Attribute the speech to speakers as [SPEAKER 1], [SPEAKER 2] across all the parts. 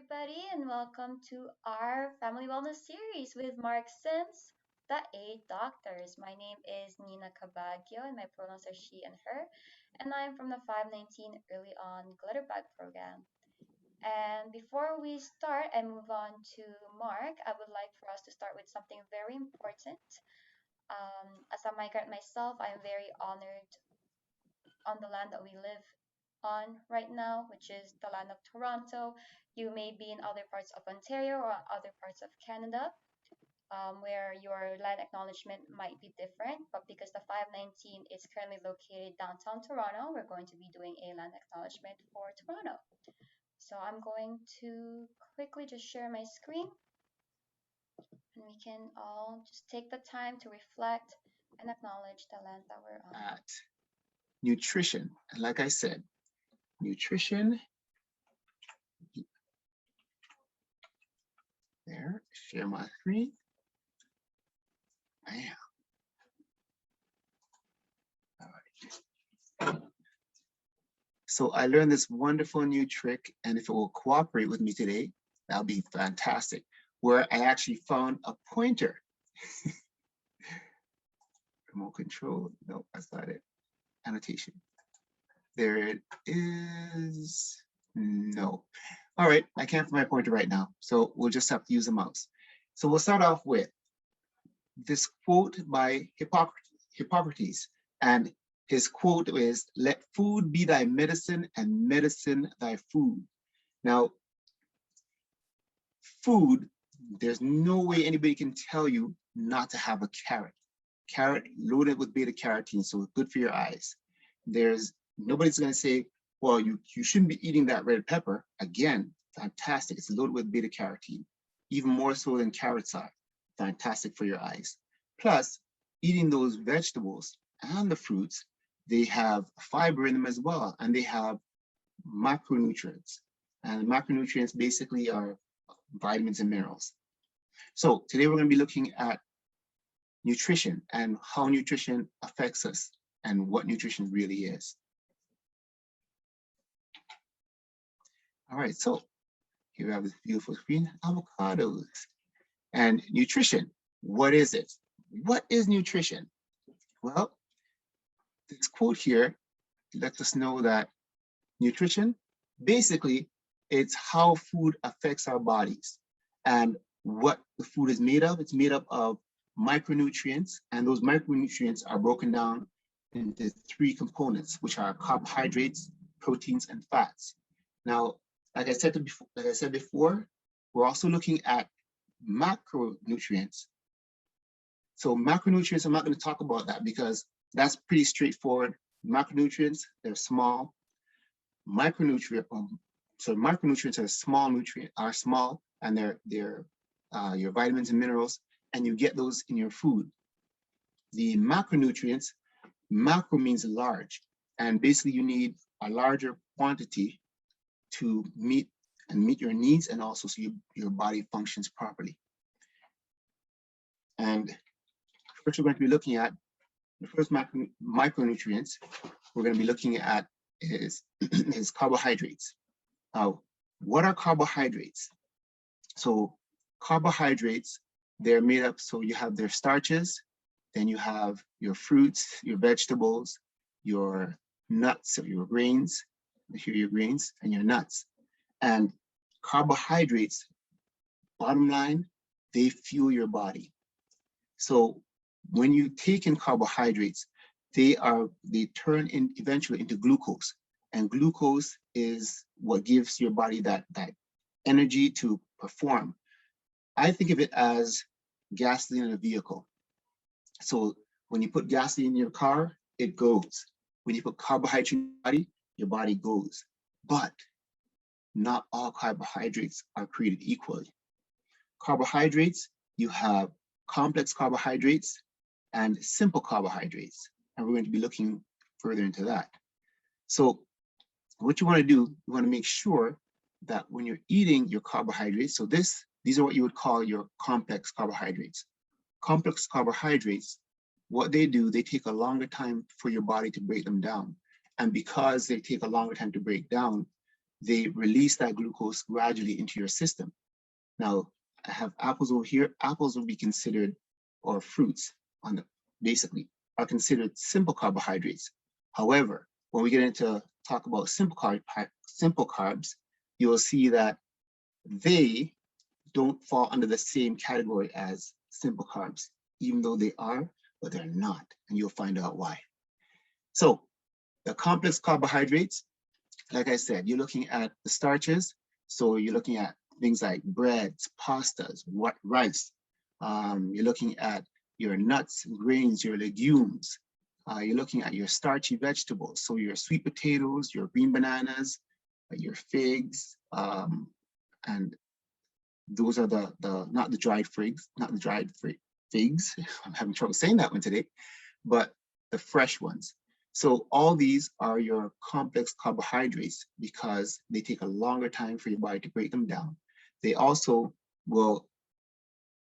[SPEAKER 1] everybody, and welcome to our family wellness series with Mark Sims, the Eight Doctors. My name is Nina Cabagio, and my pronouns are she and her, and I'm from the 519 EarlyON Glitterbug program. And before we start and move on to Mark, I would like for us to start with something very important. As a migrant myself, I am very honored on the land that we live on right now, which is the land of Toronto. You may be in other parts of Ontario or other parts of Canada, where your land acknowledgement might be different. But because the 519 is currently located downtown Toronto, we're going to be doing a land acknowledgement for Toronto. So I'm going to quickly just share my screen, and we can all just take the time to reflect and acknowledge the land that we're on.
[SPEAKER 2] At nutrition. And like I said, nutrition. There, share my screen. Bam. All right. So I learned this wonderful new trick, and if it will cooperate with me today, that'll be fantastic, where I actually found a pointer. Remote control, no, that's not it. Annotation. There it is. No. All right, I can't find my pointer right now, so we'll just have to use the mouse. So we'll start off with this quote by Hippocrates, and his quote is, "Let food be thy medicine and medicine thy food." Now, food, there's no way anybody can tell you not to have a carrot. Carrot loaded with beta carotene, so good for your eyes. Nobody's going to say, well, you shouldn't be eating that red pepper. Again, fantastic. It's loaded with beta carotene, even more so than carrots are. Fantastic for your eyes. Plus, eating those vegetables and the fruits, they have fiber in them as well, and they have macronutrients. And macronutrients basically are vitamins and minerals. So today we're going to be looking at nutrition and how nutrition affects us and what nutrition really is. All right, so here we have this beautiful screen, avocados. And nutrition, what is it? What is nutrition? Well, this quote here lets us know that nutrition, basically, it's how food affects our bodies. And what the food is made of, it's made up of micronutrients, and those micronutrients are broken down into three components, which are carbohydrates, proteins, and fats. Now, like I said before, we're also looking at macronutrients. So macronutrients, I'm not going to talk about that because that's pretty straightforward. Macronutrients, they're small. Micronutrients are small, and they're your vitamins and minerals, and you get those in your food. The macronutrients, macro means large, and basically you need a larger quantity to meet your needs, and also so your body functions properly. And first we're going to be looking at the first micronutrients we're going to be looking at is carbohydrates. Now, what are carbohydrates? So carbohydrates, they're made up, so you have their starches, then you have your fruits, your vegetables, your nuts, or your grains, and your nuts. And carbohydrates, bottom line, they fuel your body. So when you take in carbohydrates, they turn eventually into glucose. And glucose is what gives your body that energy to perform. I think of it as gasoline in a vehicle. So when you put gasoline in your car, it goes. When you put carbohydrates in your body goes. But not all carbohydrates are created equally. Carbohydrates, you have complex carbohydrates and simple carbohydrates. And we're going to be looking further into that. So what you want to do, you want to make sure that when you're eating your carbohydrates, so these are what you would call your complex carbohydrates. Complex carbohydrates, what they do, they take a longer time for your body to break them down. And because they take a longer time to break down, they release that glucose gradually into your system. Now, I have apples over here. Apples will be considered, or fruits basically, are considered simple carbohydrates. However, when we get into talk about simple carbs, you will see that they don't fall under the same category as simple carbs, even though they are, but they're not, and you'll find out why. So the complex carbohydrates, like I said, you're looking at the starches. So you're looking at things like breads, pastas, rice. You're looking at your nuts, grains, your legumes. You're looking at your starchy vegetables. So your sweet potatoes, your green bananas, your figs, and those are not the dried figs, figs. I'm having trouble saying that one today, but the fresh ones. So all these are your complex carbohydrates because they take a longer time for your body to break them down. They also will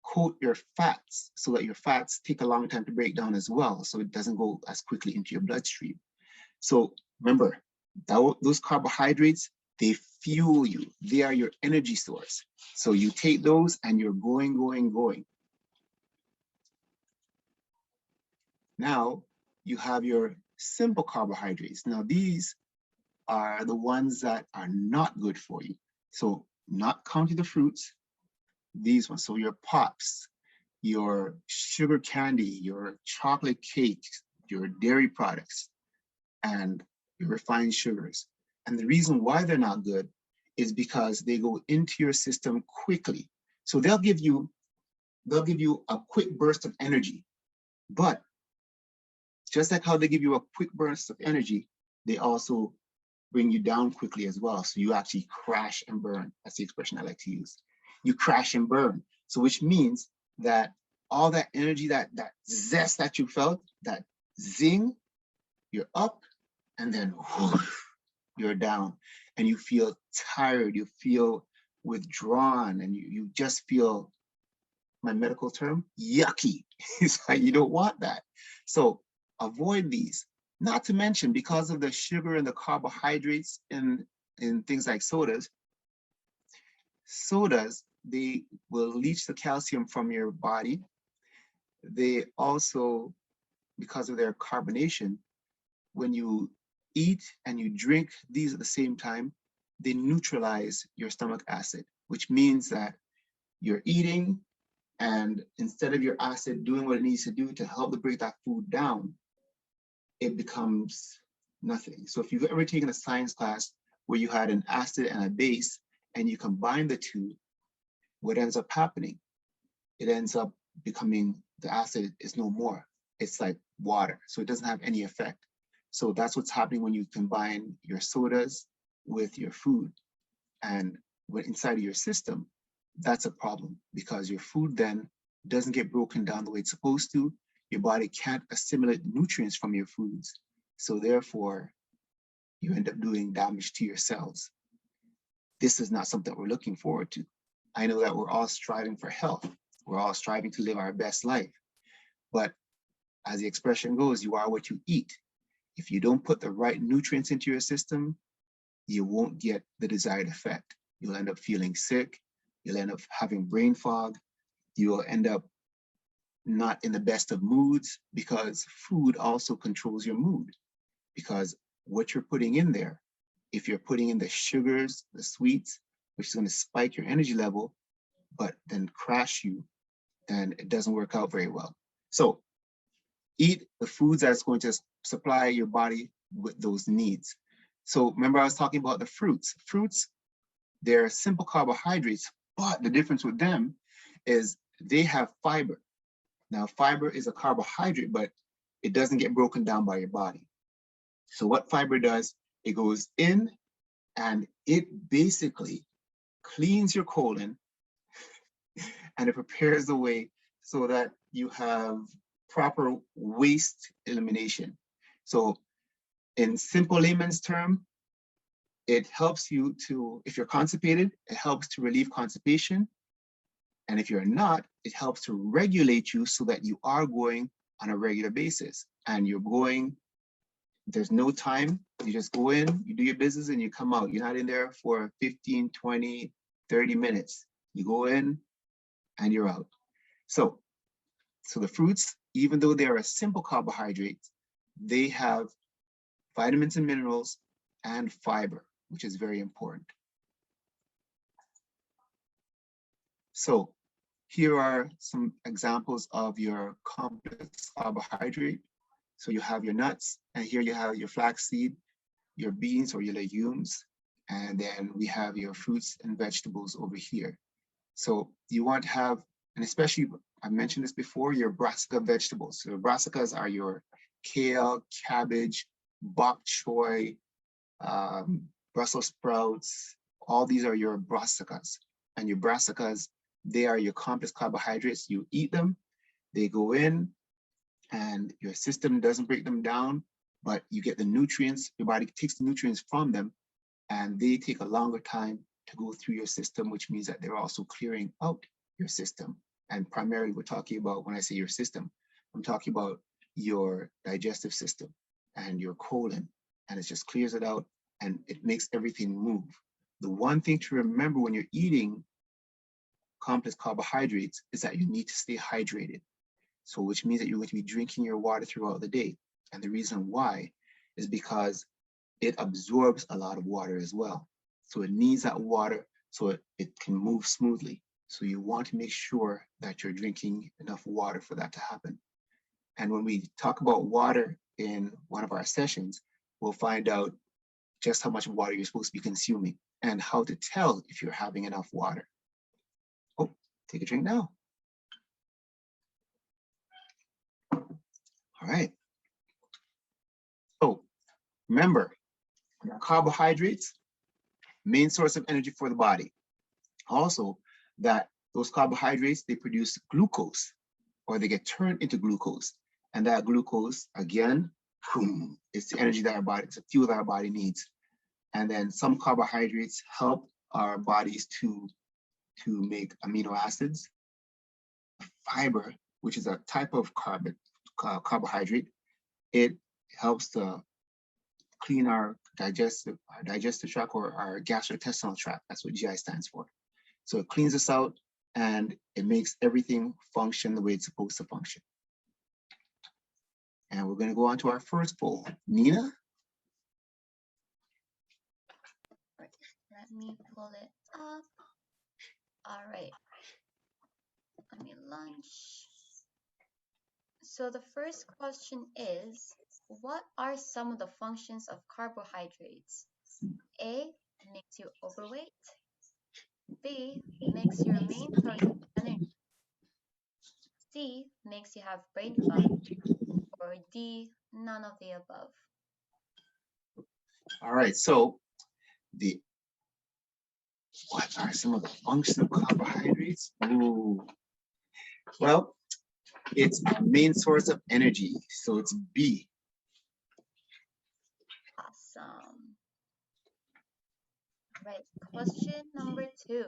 [SPEAKER 2] coat your fats so that your fats take a long time to break down as well, so it doesn't go as quickly into your bloodstream. So remember, those carbohydrates, they fuel you. They are your energy source. So you take those and you're going. Now you have your simple carbohydrates. Now these are the ones that are not good for you. So not counting the fruits, these ones. So your pops, your sugar candy, your chocolate cakes, your dairy products, and your refined sugars. And the reason why they're not good is because they go into your system quickly. So they'll give you a quick burst of energy, but just like how they give you a quick burst of energy, they also bring you down quickly as well. So you actually crash and burn. That's the expression I like to use. You crash and burn. So which means that all that energy, that zest that you felt, that zing, you're up, and then whoosh, you're down, and you feel tired, you feel withdrawn, and you just feel, my medical term, yucky. It's like you don't want that. So avoid these. Not to mention, because of the sugar and the carbohydrates in things like sodas, they will leach the calcium from your body. They also, because of their carbonation, when you eat and you drink these at the same time, they neutralize your stomach acid, which means that you're eating, and instead of your acid doing what it needs to do to help to break that food down, it becomes nothing. So if you've ever taken a science class where you had an acid and a base and you combine the two, what ends up happening? It ends up becoming, the acid is no more. It's like water, so it doesn't have any effect. So that's what's happening when you combine your sodas with your food. And when inside of your system, that's a problem, because your food then doesn't get broken down the way it's supposed to. Your body can't assimilate nutrients from your foods. So therefore, you end up doing damage to your cells. This is not something we're looking forward to. I know that we're all striving for health. We're all striving to live our best life. But as the expression goes, you are what you eat. If you don't put the right nutrients into your system, you won't get the desired effect. You'll end up feeling sick. You'll end up having brain fog. You will end up not in the best of moods, because food also controls your mood. Because what you're putting in there, if you're putting in the sugars, the sweets, which is going to spike your energy level, but then crash you, then it doesn't work out very well. So eat the foods that's going to supply your body with those needs. So remember, I was talking about the fruits. Fruits, they're simple carbohydrates, but the difference with them is they have fiber. Now, fiber is a carbohydrate, but it doesn't get broken down by your body. So what fiber does, it goes in and it basically cleans your colon and it prepares the way so that you have proper waste elimination. So in simple layman's term, it helps you to, if you're constipated, it helps to relieve constipation. And if you're not, it helps to regulate you so that you are going on a regular basis and you're going There's no time. You just go in, you do your business, and you come out. You're not in there for 15, 20, 30 minutes. You go in and you're out. So the fruits, even though they are a simple carbohydrate, they have vitamins and minerals and fiber, which is very important. So here are some examples of your complex carbohydrate. So you have your nuts, and here you have your flaxseed, your beans or your legumes, and then we have your fruits and vegetables over here. So you want to have, and especially, I mentioned this before, your brassica vegetables. So brassicas are your kale, cabbage, bok choy, Brussels sprouts. All these are your brassicas. And your brassicas, they are your complex carbohydrates. You eat them, they go in, and your system doesn't break them down, but you get the nutrients. Your body takes the nutrients from them, and they take a longer time to go through your system, which means that they're also clearing out your system. And primarily, we're talking about, when I say your system, I'm talking about your digestive system and your colon, and it just clears it out and it makes everything move. The one thing to remember when you're eating complex carbohydrates is that you need to stay hydrated. So which means that you're going to be drinking your water throughout the day. And the reason why is because it absorbs a lot of water as well. So it needs that water so it can move smoothly. So you want to make sure that you're drinking enough water for that to happen. And when we talk about water in one of our sessions, we'll find out just how much water you're supposed to be consuming and how to tell if you're having enough water. Oh, take a drink now. All right. So remember, carbohydrates, main source of energy for the body. Also, that those carbohydrates, they produce glucose, or they get turned into glucose. And that glucose, again, is the energy that our body, it's the fuel that our body needs. And then some carbohydrates help our bodies to make amino acids. Fiber, which is a type of carbohydrate, it helps to clean our digestive tract, or our gastrointestinal tract. That's what GI stands for. So it cleans us out and it makes everything function the way it's supposed to function. And we're going to go on to our first poll. Nina?
[SPEAKER 1] Let me pull it up. All right. Let me launch. So the first question is, what are some of the functions of carbohydrates? A, makes you overweight. B, makes your main source of energy. C, makes you have brain fog. Or D, none of the above.
[SPEAKER 2] All right, so what are some of the functions of carbohydrates? Ooh. Well, it's our main source of energy, so it's B.
[SPEAKER 1] Awesome. Right, question number 2.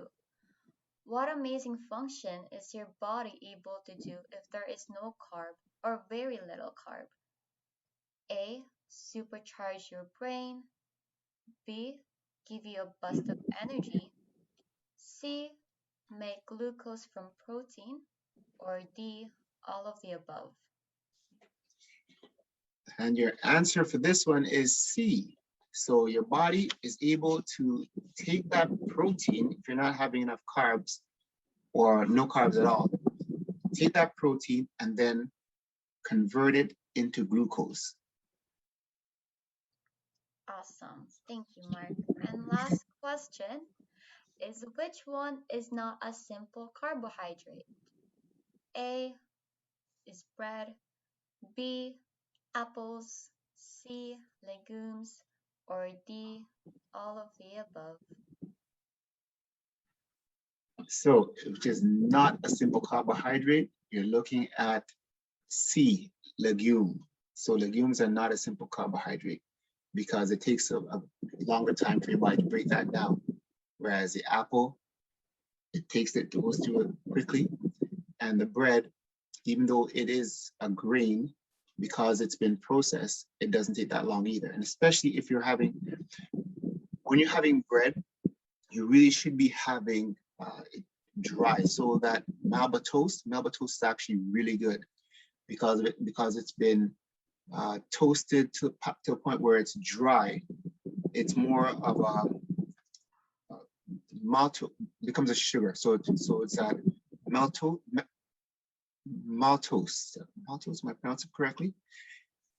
[SPEAKER 1] What amazing function is your body able to do if there is no carb or very little carb? A, supercharge your brain. B, give you a burst of energy. C, make glucose from protein. Or D, all of the above.
[SPEAKER 2] And your answer for this one is C. So your body is able to take that protein, if you're not having enough carbs or no carbs at all, take that protein and then convert it into glucose.
[SPEAKER 1] Awesome. Thank you, Mark. And last question is, which one is not a simple carbohydrate? A is bread. B, apples. C, legumes. Or D, all of the above.
[SPEAKER 2] So, which is not a simple carbohydrate, you're looking at C, legume. So legumes are not a simple carbohydrate because it takes a longer time for your body to break that down. Whereas the apple, it goes through it quickly. And the bread, even though it is a grain, because it's been processed, it doesn't take that long either. And especially if you're having, when you're having bread, you really should be having it dry, so that Melba toast is actually really good because it's been toasted to a point where it's dry. It's more of a maltose, becomes a sugar. So it's that maltose. Maltose, am I pronouncing it correctly?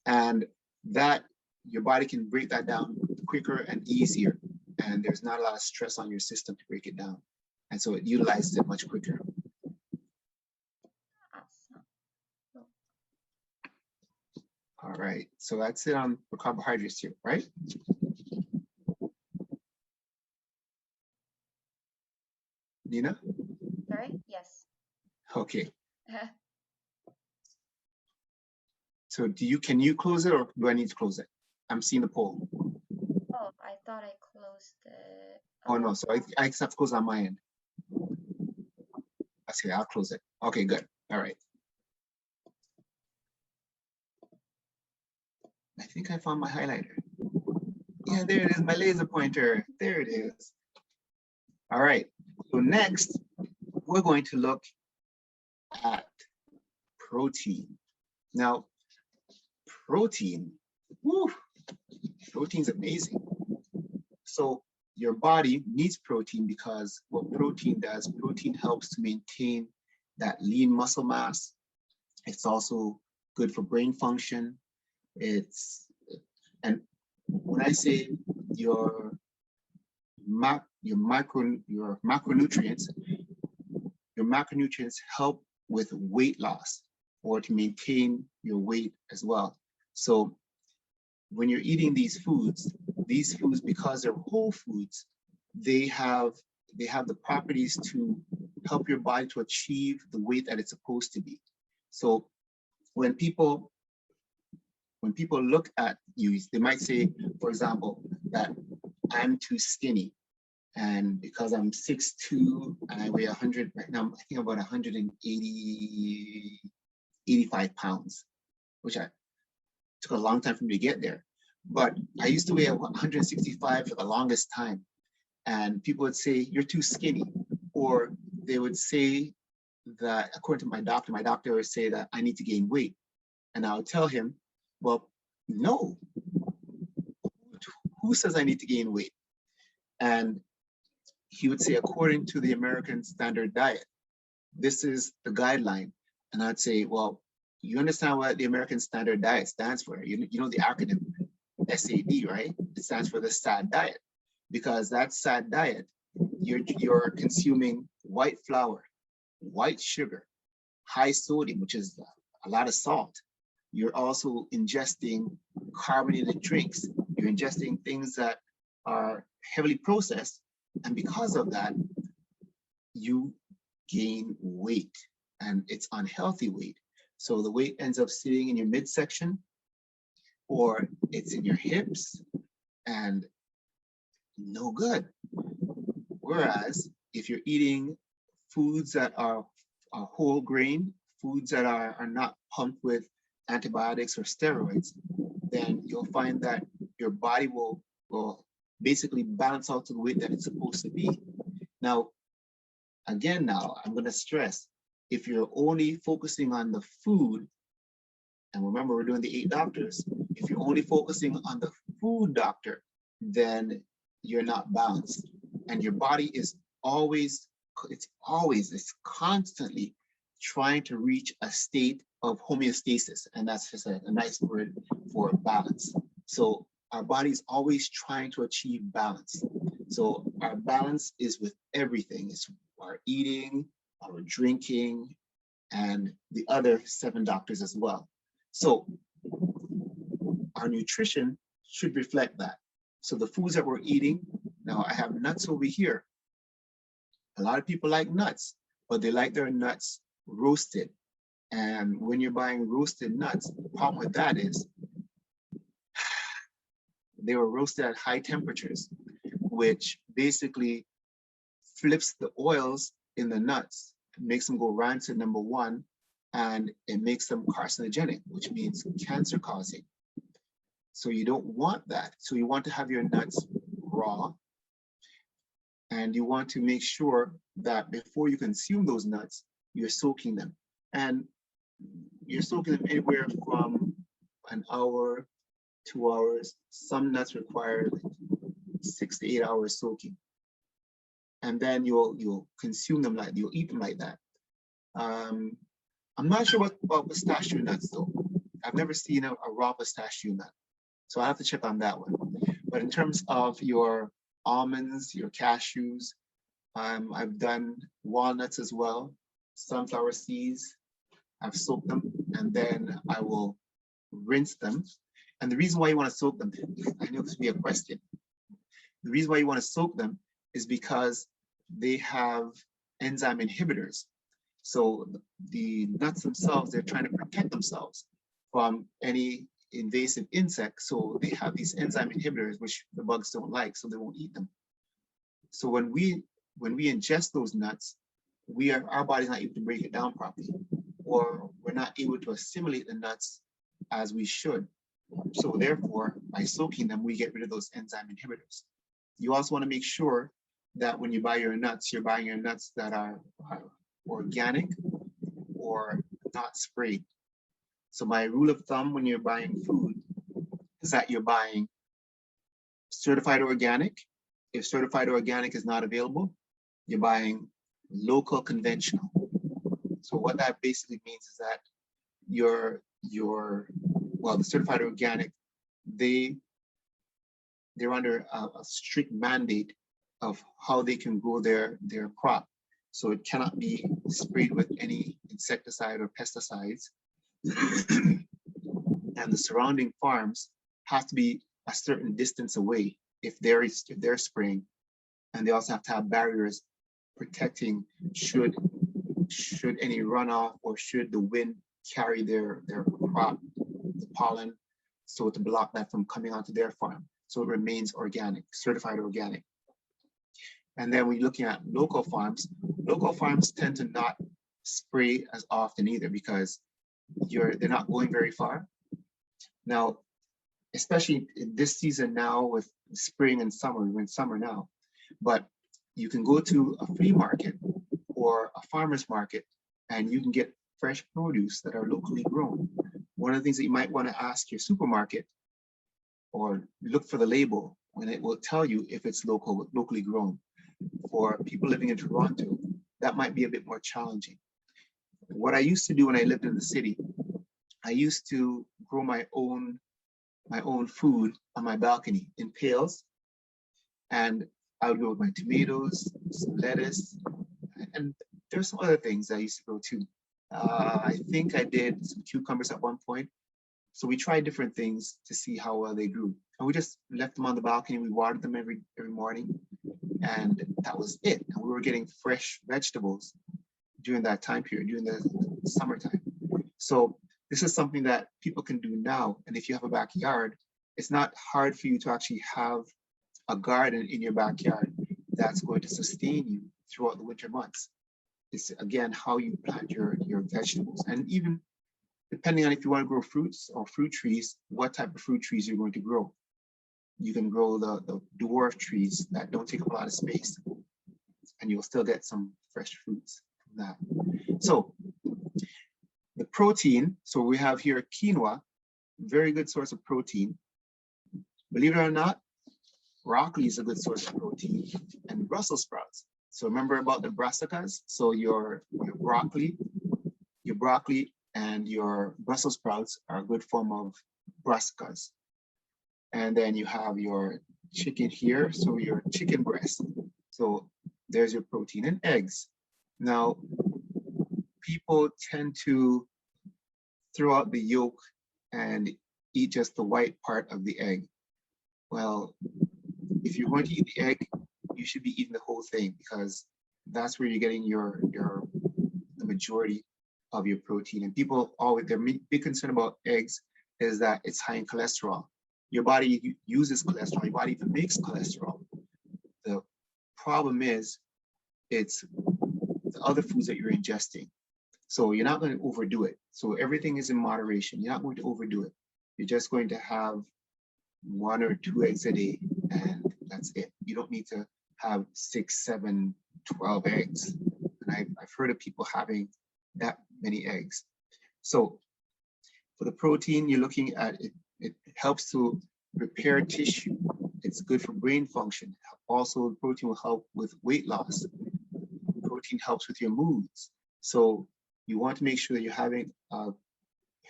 [SPEAKER 2] And that your body can break that down quicker and easier, and there's not a lot of stress on your system to break it down, and so it utilizes it much quicker.
[SPEAKER 1] Awesome.
[SPEAKER 2] All right, so that's it on for carbohydrates here, right? Nina?
[SPEAKER 1] Sorry? Yes.
[SPEAKER 2] Okay. So can you close it, or do I need to close it? I'm seeing the poll.
[SPEAKER 1] Oh, I thought I closed it.
[SPEAKER 2] Oh no, so I have to close on my end. Okay, I'll close it. Okay, good. All right. I think I found my highlighter. Yeah, there it is, my laser pointer. There it is. All right, so next, we're going to look at protein. Now, protein, protein's amazing. So your body needs protein because what protein does, protein helps to maintain that lean muscle mass. It's also good for brain function. And when I say your macronutrients help with weight loss or to maintain your weight as well. So when you're eating these foods, because they're whole foods, they have the properties to help your body to achieve the weight that it's supposed to be. So when people look at you, they might say, for example, that I'm too skinny. And because I'm 6'2" and I weigh 100, right now, I think about 85 pounds, which I took a long time for me to get there. But I used to weigh 165 for the longest time. And people would say, you're too skinny. Or they would say that, according to my doctor would say that I need to gain weight. And I would tell him, well, no. Who says I need to gain weight? And he would say, according to the American Standard Diet, this is the guideline. And I'd say, well, you understand what the American Standard Diet stands for? You know the acronym SAD, right? It stands for the SAD diet, because that SAD diet, you're consuming white flour, white sugar, high sodium, which is a lot of salt. You're also ingesting carbonated drinks. You're ingesting things that are heavily processed. And because of that, you gain weight, and it's unhealthy weight. So the weight ends up sitting in your midsection, or it's in your hips, and no good. Whereas if you're eating foods that are whole grain, foods that are not pumped with antibiotics or steroids, then you'll find that your body will basically balance out to the weight that it's supposed to be. Now, again, I'm going to stress, if you're only focusing on the food, and remember we're doing the 8 doctors, if you're only focusing on the food doctor, then you're not balanced. And your body is it's constantly trying to reach a state of homeostasis. And that's just a nice word for balance. So our body is always trying to achieve balance. So our balance is with everything. It's our eating, our drinking, and the other 7 doctors as well. So our nutrition should reflect that. So the foods that we're eating, now I have nuts over here. A lot of people like nuts, but they like their nuts roasted. And when you're buying roasted nuts, the problem with that is they were roasted at high temperatures, which basically flips the oils in the nuts, makes them go rancid, number one, and it makes them carcinogenic, which means cancer causing. So you don't want that. So you want to have your nuts raw, and you want to make sure that before you consume those nuts, you're soaking them. And you're soaking them anywhere from an hour, 2 hours. Some nuts require 6 to 8 hours soaking. And then you'll consume them you'll eat them like that. I'm not sure about pistachio nuts though. I've never seen a raw pistachio nut. So I have to check on that one. But in terms of your almonds, your cashews, I've done walnuts as well, sunflower seeds. I've soaked them, and then I will rinse them. And the reason why you want to soak them, I know this will be a question. The reason why you want to soak them is because they have enzyme inhibitors. So the nuts themselves, they're trying to protect themselves from any invasive insects. So they have these enzyme inhibitors, which the bugs don't like, so they won't eat them. So when we ingest those nuts, our body's not able to break it down properly, or we're not able to assimilate the nuts as we should. So therefore, by soaking them, we get rid of those enzyme inhibitors. You also want to make sure that when you buy your nuts, you're buying your nuts that are organic or not sprayed. So my rule of thumb when you're buying food is that you're buying certified organic. If certified organic is not available, you're buying local conventional. So what that basically means is that the certified organic, they're under a strict mandate of how they can grow their crop. So it cannot be sprayed with any insecticide or pesticides. And the surrounding farms have to be a certain distance away if they're spraying. And they also have to have barriers protecting should any runoff or should the wind carry their crop, the pollen, so to block that from coming onto their farm. So it remains organic, certified organic. And then we're looking at local farms tend to not spray as often either because they're not going very far. Now, especially in this season now with spring and summer, we're in summer now, but you can go to a flea market or a farmer's market and you can get fresh produce that are locally grown. One of the things that you might want to ask your supermarket or look for the label when it will tell you if it's locally grown. For people living in Toronto, that might be a bit more challenging. What I used to do when I lived in the city, I used to grow my own food on my balcony in pails, and I would grow my tomatoes, some lettuce, and there's some other things I used to grow too. I think I did some cucumbers at one point. So we tried different things to see how well they grew. And we just left them on the balcony. We watered them every morning. And that was it. And we were getting fresh vegetables during that time period, during the summertime. So this is something that people can do now. And if you have a backyard, it's not hard for you to actually have a garden in your backyard that's going to sustain you throughout the winter months. It's again how you plant your vegetables, and even depending on if you want to grow fruits or fruit trees, what type of fruit trees you're going to grow. You can grow the dwarf trees that don't take up a lot of space, and you'll still get some fresh fruits from that. So the protein, so we have here quinoa, very good source of protein. Believe it or not, broccoli is a good source of protein, and Brussels sprouts. So remember about the brassicas. So your broccoli and your Brussels sprouts are a good form of brassicas. And then you have your chicken here, so your chicken breast. So there's your protein, and eggs. Now, people tend to throw out the yolk and eat just the white part of the egg. Well, if you're going to eat the egg, you should be eating the whole thing, because that's where you're getting the majority of your protein. And people always, their big concern about eggs is that it's high in cholesterol. Your body uses cholesterol, your body even makes cholesterol. The problem is, it's the other foods that you're ingesting. So you're not going to overdo it. So everything is in moderation. You're not going to overdo it. You're just going to have 1 or 2 eggs a day, and that's it. You don't need to have 6, 7, 12 eggs. And I've heard of people having that many eggs. So for the protein, you're looking at it. It helps to repair tissue. It's good for brain function. Also, protein will help with weight loss. Protein helps with your moods. So you want to make sure that you're having a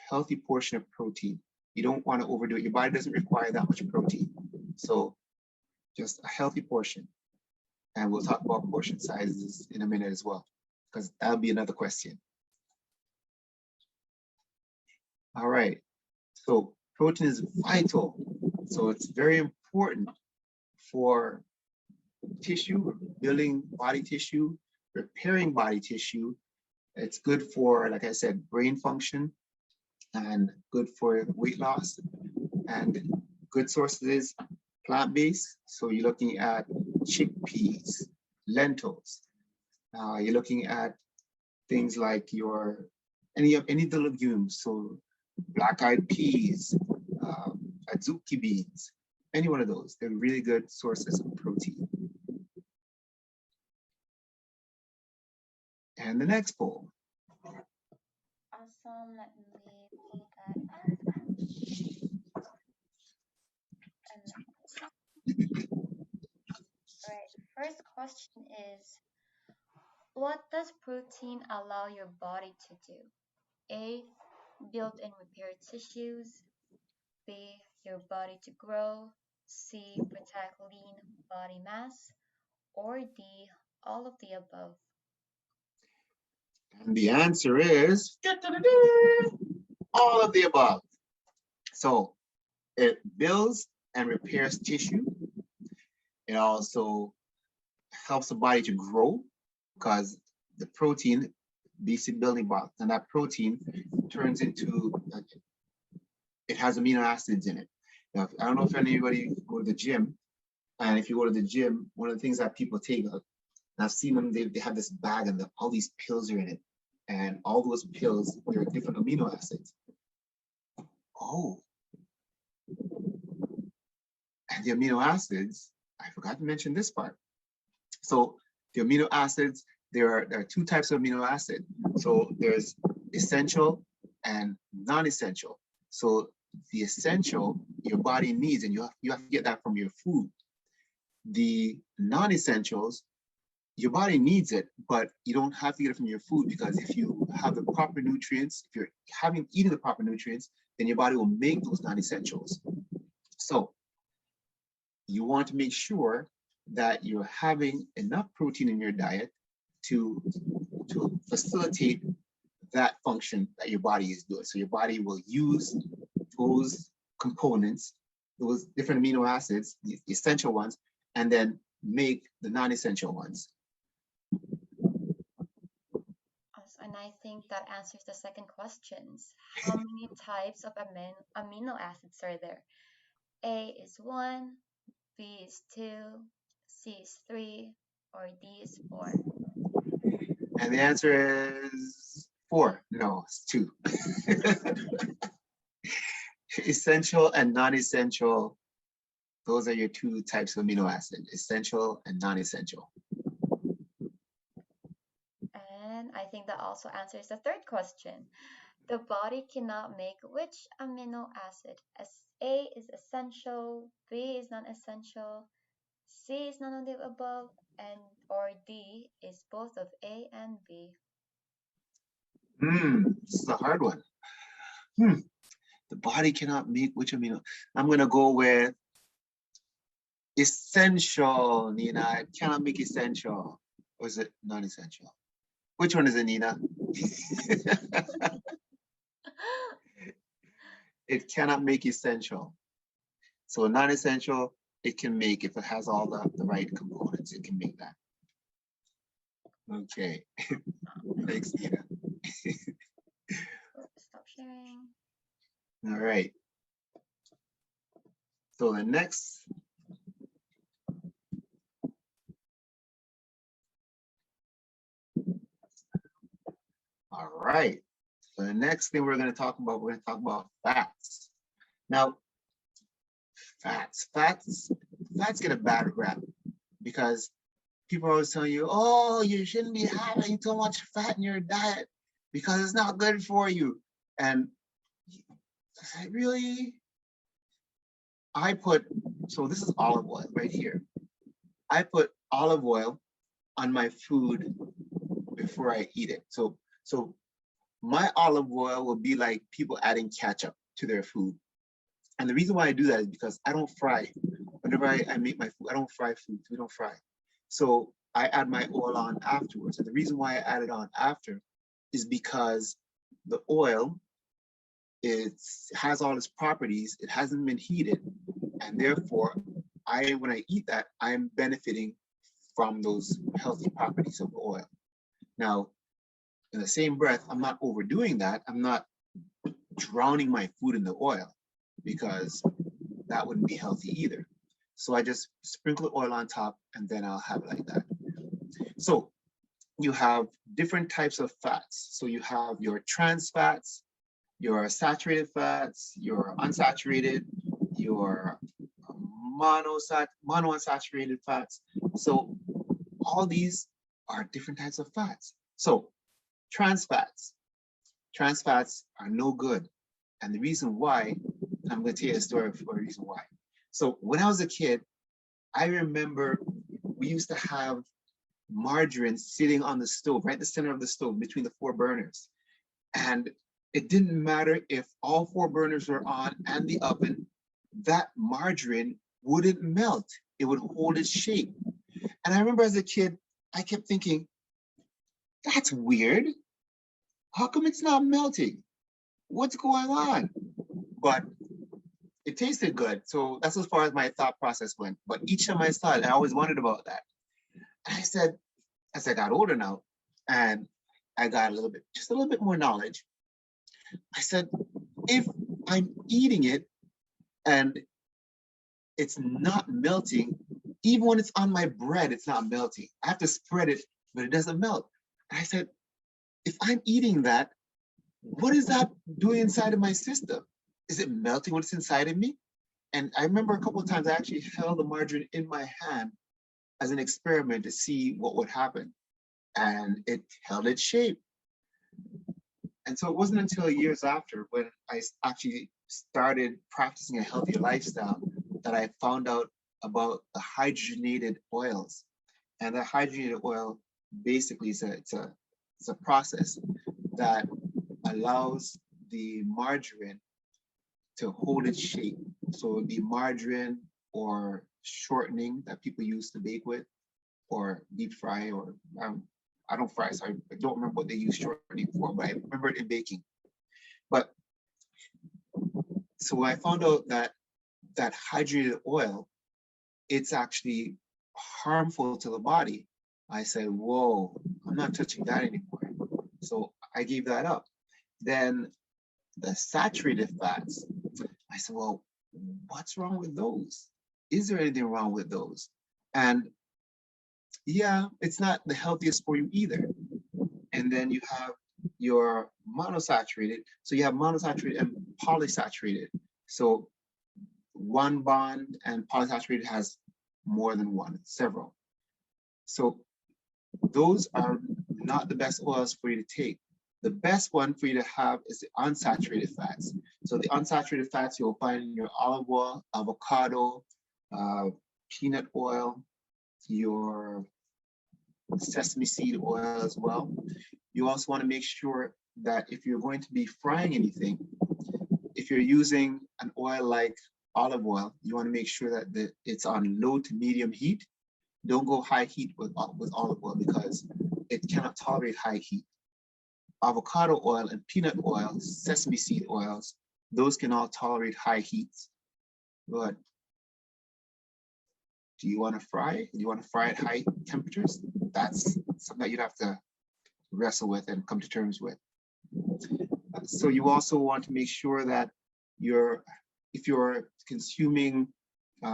[SPEAKER 2] healthy portion of protein. You don't want to overdo it. Your body doesn't require that much protein. So just a healthy portion. And we'll talk about portion sizes in a minute as well, because that'll be another question. All right. So protein is vital. So it's very important for tissue, building body tissue, repairing body tissue. It's good for, like I said, brain function, and good for weight loss. And good sources, plant-based. So you're looking at chickpeas, lentils. You're looking at things like any of the legumes. So black-eyed peas, azuki beans, any one of those. They're really good sources of protein. And the next poll.
[SPEAKER 1] Awesome. Let me pull that up. All right. First question is, what does protein allow your body to do? A, build and repair tissues. B, your body to grow. C, protect lean body mass. Or D, all of the above.
[SPEAKER 2] And the answer is all of the above. So it builds and repairs tissue. It also helps the body to grow, because the protein, basic building block, and that protein turns into, it has amino acids in it. Now, I don't know if anybody go to the gym, and if you go to the gym, one of the things that people take, and I've seen them, they have this bag and all these pills are in it. And all those pills, there are different amino acids. Oh. And the amino acids, I forgot to mention this part. So the amino acids, there are 2 types of amino acid. So there's essential and non-essential. So the essential your body needs, and you have to get that from your food. The non-essentials, your body needs it, but you don't have to get it from your food, because if you have the proper nutrients, if you're eating the proper nutrients, then your body will make those non-essentials. So you want to make sure that you're having enough protein in your diet to facilitate that function that your body is doing. So your body will use those components, those different amino acids, the essential ones, and then make the non-essential ones.
[SPEAKER 1] And I think that answers the second questions. How many types of amino acids are there? A is 1, B is 2, C is 3, or D is 4?
[SPEAKER 2] And the answer is 4. No, it's 2. Essential and non-essential, those are your 2 types of amino acid, essential and non-essential.
[SPEAKER 1] And I think that also answers the third question. The body cannot make which amino acid? A is essential, B is non-essential, C is none of the above, or D is both of A and B.
[SPEAKER 2] This is a hard one. The body cannot make which amino? I'm going to go with essential, Nina. It cannot make essential. Or is it non-essential? Which one is it, Nina? It cannot make essential. So non-essential, it can make, if it has all the right components, it can make that. Okay. Thanks, Nina.
[SPEAKER 1] Stop sharing.
[SPEAKER 2] All right. So the next. All right. So the next thing we're going to talk about fats. Now, fats get a bad rap because people always tell you, oh, you shouldn't be having too much fat in your diet because it's not good for you. And really, so this is olive oil right here. I put olive oil on my food before I eat it. So my olive oil will be like people adding ketchup to their food. And the reason why I do that is because I don't fry. Whenever I make my food, I don't fry foods. We don't fry. So I add my oil on afterwards. And the reason why I add it on after is because the oil, it has all its properties. It hasn't been heated. And therefore, when I eat that, I'm benefiting from those healthy properties of the oil. Now, in the same breath, I'm not overdoing that. I'm not drowning my food in the oil because that wouldn't be healthy either. So I just sprinkle oil on top and then I'll have it like that. So you have different types of fats. So you have your trans fats, your saturated fats, your unsaturated, your monounsaturated fats. So all these are different types of fats. So trans fats are no good. And the reason why, I'm going to tell you a story for a reason why. So when I was a kid, I remember we used to have margarine sitting on the stove, right in the center of the stove between the 4 burners. And it didn't matter if all 4 burners were on and the oven, that margarine wouldn't melt. It would hold its shape. And I remember as a kid, I kept thinking, that's weird. How come it's not melting? What's going on? But it tasted good. So that's as far as my thought process went. But each time I saw it, I always wondered about that. And I said, as I got older now, and I got just a little bit more knowledge, I said, if I'm eating it and it's not melting, even when it's on my bread, it's not melting. I have to spread it, but it doesn't melt. And I said, if I'm eating that, what is that doing inside of my system? Is it melting when it's inside of me? And I remember a couple of times I actually held the margarine in my hand as an experiment to see what would happen. And it held its shape. And so it wasn't until years after when I actually started practicing a healthier lifestyle that I found out about the hydrogenated oils. And the hydrogenated oil basically is it's a process that allows the margarine to hold its shape. So the margarine or shortening that people use to bake with or deep fry, or I don't fry, so I don't remember what they use shortening for, but I remember it in baking. But so when I found out that hydrogenated oil, it's actually harmful to the body, I said, whoa, I'm not touching that anymore. So I gave that up. Then the saturated fats, I said, well, what's wrong with those? Is there anything wrong with those? And yeah, it's not the healthiest for you either. And then you have your monosaturated. So you have monosaturated and polysaturated. So one bond, and polysaturated has more than one, several. So those are not the best oils for you to take. The best one for you to have is the unsaturated fats. So the unsaturated fats you'll find in your olive oil, avocado, peanut oil, your sesame seed oil as well. You also want to make sure that if you're going to be frying anything, if you're using an oil like olive oil, you want to make sure that it's on low to medium heat. Don't go high heat with olive oil because it cannot tolerate high heat. Avocado oil and peanut oil, sesame seed oils, those can all tolerate high heats. But do you want to fry it? Do you want to fry at high temperatures? That's something that you'd have to wrestle with and come to terms with. So you also want to make sure that if you're consuming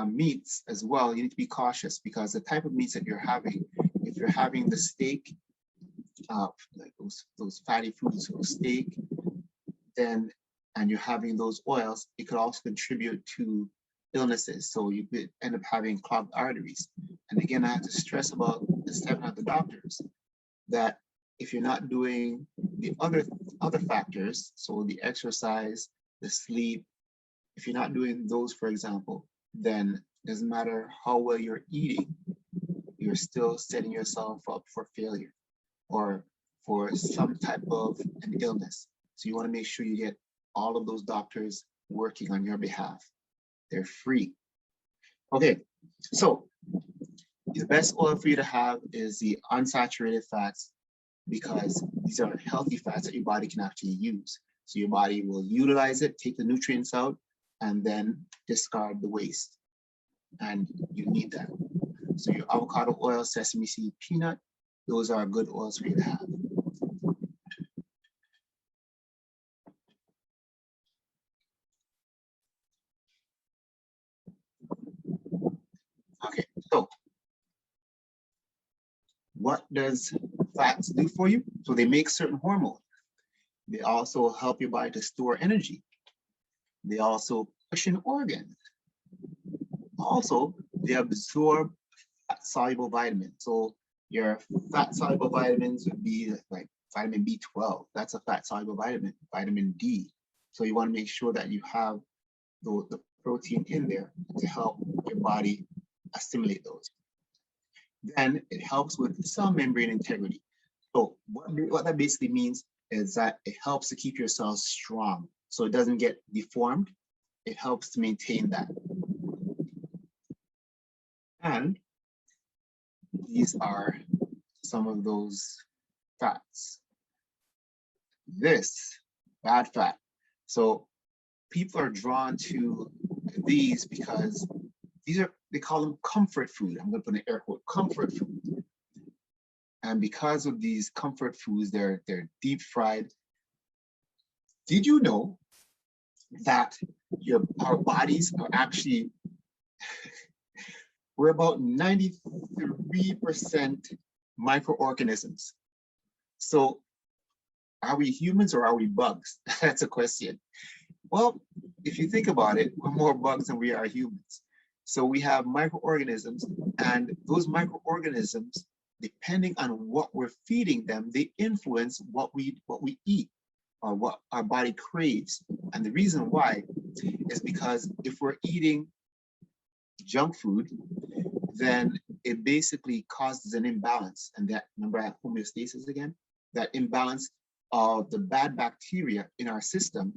[SPEAKER 2] meats as well, you need to be cautious because the type of meats that you're having, if you're having the steak, like those fatty foods or steak, then, and you're having those oils, it could also contribute to illnesses. So you could end up having clogged arteries. And again, I have to stress about the step of the doctors that if you're not doing the other factors, so the exercise, the sleep, if you're not doing those, for example, then it doesn't matter how well you're eating, you're still setting yourself up for failure or for some type of an illness. So you want to make sure you get all of those doctors working on your behalf. They're free. Okay, so the best oil for you to have is the unsaturated fats, because these are healthy fats that your body can actually use. So your body will utilize it, take the nutrients out, and then discard the waste. And you need that. So your avocado oil, sesame seed, peanut, those are good oils for you to have. Okay, so what does fats do for you? So they make certain hormones. They also help your body to store energy. They also cushion organs. Also, they absorb fat-soluble vitamins. So your fat-soluble vitamins would be like vitamin B12. That's a fat-soluble vitamin. Vitamin D. So you want to make sure that you have the protein in there to help your body assimilate those. Then it helps with cell membrane integrity. So what that basically means is that it helps to keep your cells strong so it doesn't get deformed. It helps to maintain that. And these are some of those fats. This, bad fat. So people are drawn to these because these are, they call them comfort food. I'm going to put an air quote, comfort food. And because of these comfort foods, they're deep fried. Did you know that our bodies are actually, we're about 93% microorganisms. So are we humans or are we bugs? That's a question. Well, if you think about it, we're more bugs than we are humans. So we have microorganisms, and those microorganisms, depending on what we're feeding them, they influence what we eat or what our body craves. And the reason why is because if we're eating junk food, then it basically causes an imbalance. And that, remember homeostasis again? That imbalance of the bad bacteria in our system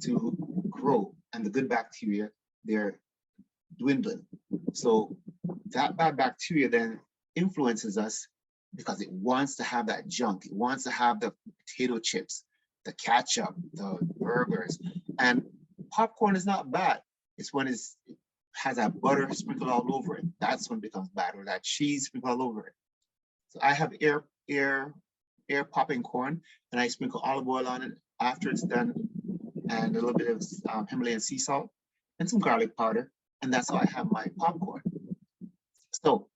[SPEAKER 2] to grow, and the good bacteria, they're dwindling. So that bad bacteria then influences us because it wants to have that junk. It wants to have the potato chips, the ketchup, the burgers. And popcorn is not bad. It's when it has that butter sprinkled all over it. That's when it becomes bad, or that cheese sprinkled all over it. So I have air popping corn, and I sprinkle olive oil on it after it's done, and a little bit of Himalayan sea salt and some garlic powder. And that's how I have my popcorn. So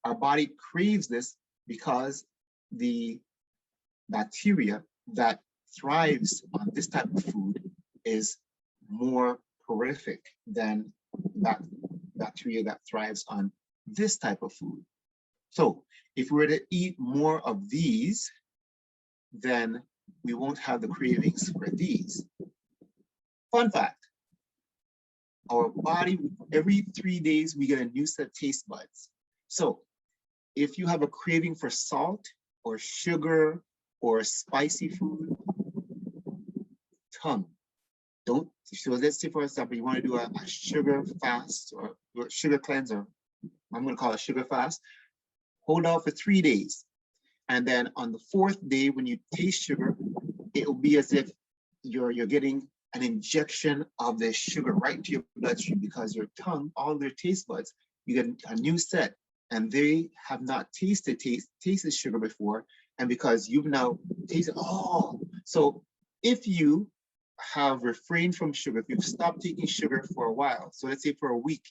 [SPEAKER 2] our body craves this because the bacteria that thrives on this type of food is more prolific than bacteria that thrives on this type of food. So if we were to eat more of these, then we won't have the cravings for these. Fun fact, our body, every 3 days, we get a new set of taste buds. So if you have a craving for salt or sugar or spicy food, tongue. Don't, so let's say for example, you want to do a sugar fast or sugar cleanse, or I'm going to call it sugar fast. Hold out for 3 days. And then on the 4th day, when you taste sugar, it will be as if you're getting an injection of the sugar right to your bloodstream, because your tongue, all their taste buds, you get a new set, and they have not tasted sugar before. And because you've now tasted, so if you have refrained from sugar, if you've stopped taking sugar for a while, so let's say for a week,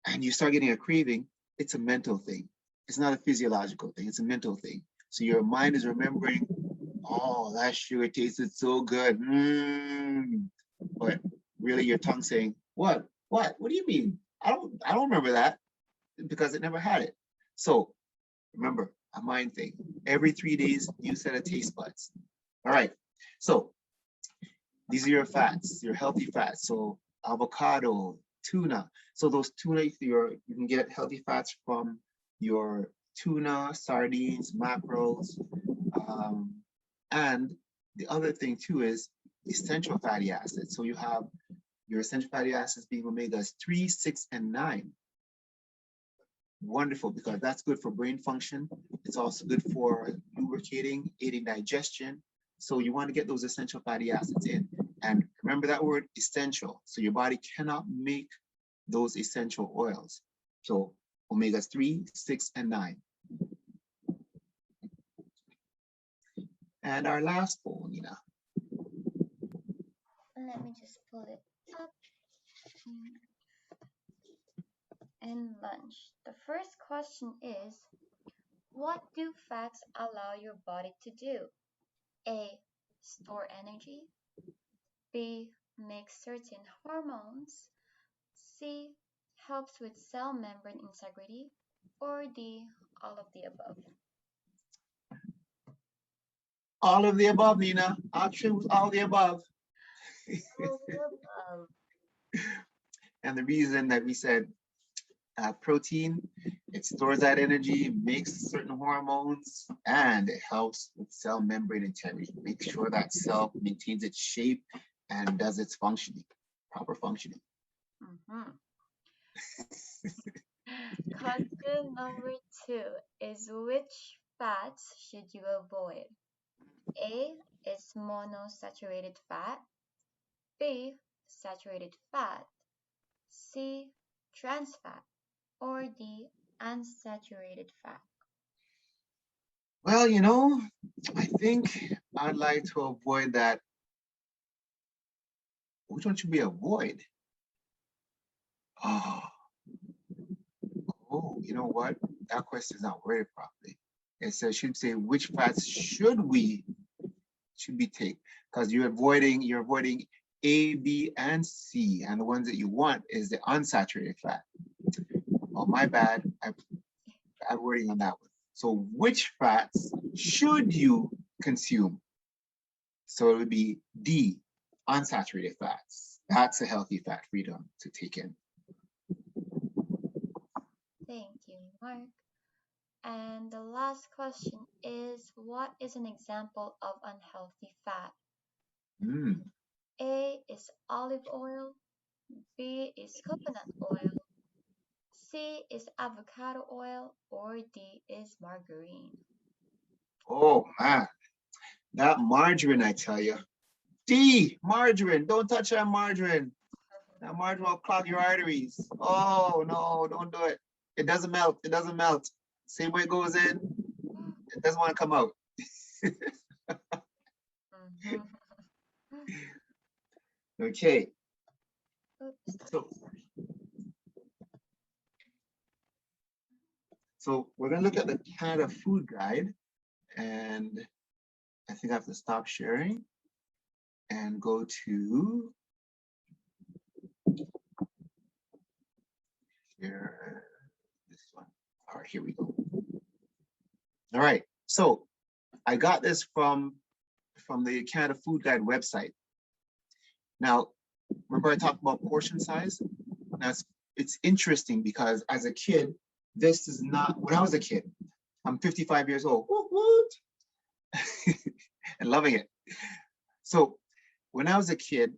[SPEAKER 2] and you start getting a craving, it's a mental thing. It's not a physiological thing, it's a mental thing. So your mind is remembering, oh, that sugar tasted so good. But really your tongue saying, what? What do you mean? I don't remember that, because it never had it. So remember, a mind thing. Every 3 days, new set of taste buds. All right. So these are your fats, your healthy fats. So avocado, tuna. So those tuna, you can get healthy fats from your tuna, sardines, mackerels. And the other thing too is essential fatty acids. So you have your essential fatty acids being omegas 3, 6, and 9. Wonderful, because that's good for brain function. It's also good for lubricating, aiding digestion. So you want to get those essential fatty acids in. And remember that word, essential. So your body cannot make those essential oils. So omegas 3, 6, and 9. And our last bowl, Nina.
[SPEAKER 1] Let me just pull it up. And lunch. The first question is, what do fats allow your body to do? A. Store energy. B. Make certain hormones. C. Helps with cell membrane integrity. Or D. All of the above.
[SPEAKER 2] All of the above, Nina. I'll choose all the above.
[SPEAKER 1] All of the above.
[SPEAKER 2] And the reason that we said protein, it stores that energy, makes certain hormones, and it helps with cell membrane integrity. Make sure that cell maintains its shape and does its functioning, proper functioning.
[SPEAKER 1] Question number 2 is, which fats should you avoid? A is monosaturated fat. B. Saturated fat. C. Trans fat. Or D. Unsaturated fat.
[SPEAKER 2] Well, I think I'd like to avoid that. Which one should we avoid? Oh, you know what? That question is not worded properly. It says, should say, which fats should we take? Because you're avoiding A, B, and C, and the ones that you want is the unsaturated fat. Oh, my bad. I bad wording on that one. So which fats should you consume? So it would be D, unsaturated fats. That's a healthy fat freedom to take in.
[SPEAKER 1] Thank you, Mark. And the last question is, what is an example of unhealthy fat? A is olive oil. B is coconut oil. C is avocado oil. Or D is margarine.
[SPEAKER 2] Oh man, that margarine, I tell you. D, margarine. Don't touch that margarine. That margarine will clog your arteries. Oh no, don't do it. It doesn't melt. It doesn't melt. Same way it goes in, it doesn't want to come out. Okay. So we're going to look at the Canada Food Guide, and I think I have to stop sharing and go to here, this one. All right, here we go. All right, so I got this from the Canada Food Guide website. Now, remember I talked about portion size? Now, it's interesting because as a kid, this is not, when I was a kid, I'm 55 years old, and loving it. So when I was a kid,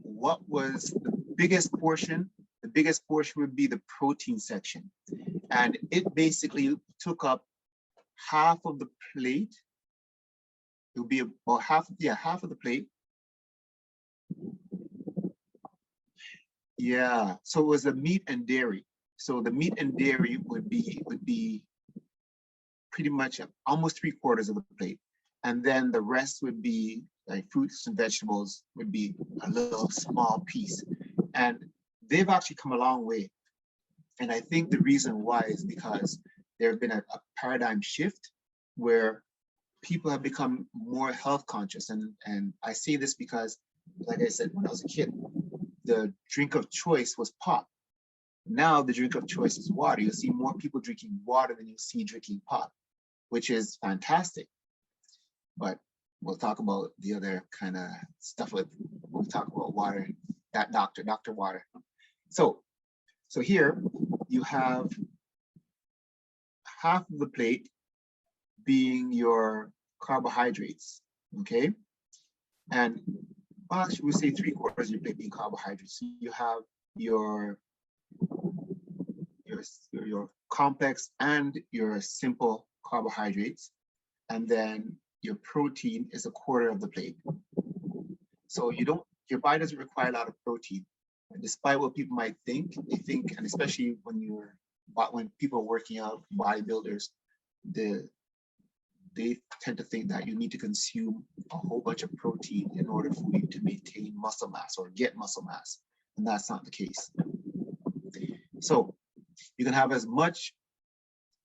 [SPEAKER 2] what was the biggest portion? The biggest portion would be the protein section. And it basically took up half of the plate. It would be about half of the plate. Yeah, so it was the meat and dairy. So the meat and dairy would be pretty much almost 3/4 of the plate. And then the rest would be like fruits and vegetables would be a little small piece. And they've actually come a long way. And I think the reason why is because there have been a paradigm shift where people have become more health conscious. And I say this because, like I said, when I was a kid, the drink of choice was pop. Now the drink of choice is water. You'll see more people drinking water than you'll see drinking pop, which is fantastic. But we'll talk about the other kind of stuff when we talk about water, that Dr. Water. So here you have half of the plate being your carbohydrates, okay? And well, actually we'll say 3/4 of your plate being carbohydrates. So you have your complex and your simple carbohydrates, and then your protein is 1/4 of the plate. So your body doesn't require a lot of protein. And despite what people might think, they think, and especially when people are working out, bodybuilders, they tend to think that you need to consume a whole bunch of protein in order for you to maintain muscle mass or get muscle mass. And that's not the case. So you can have as much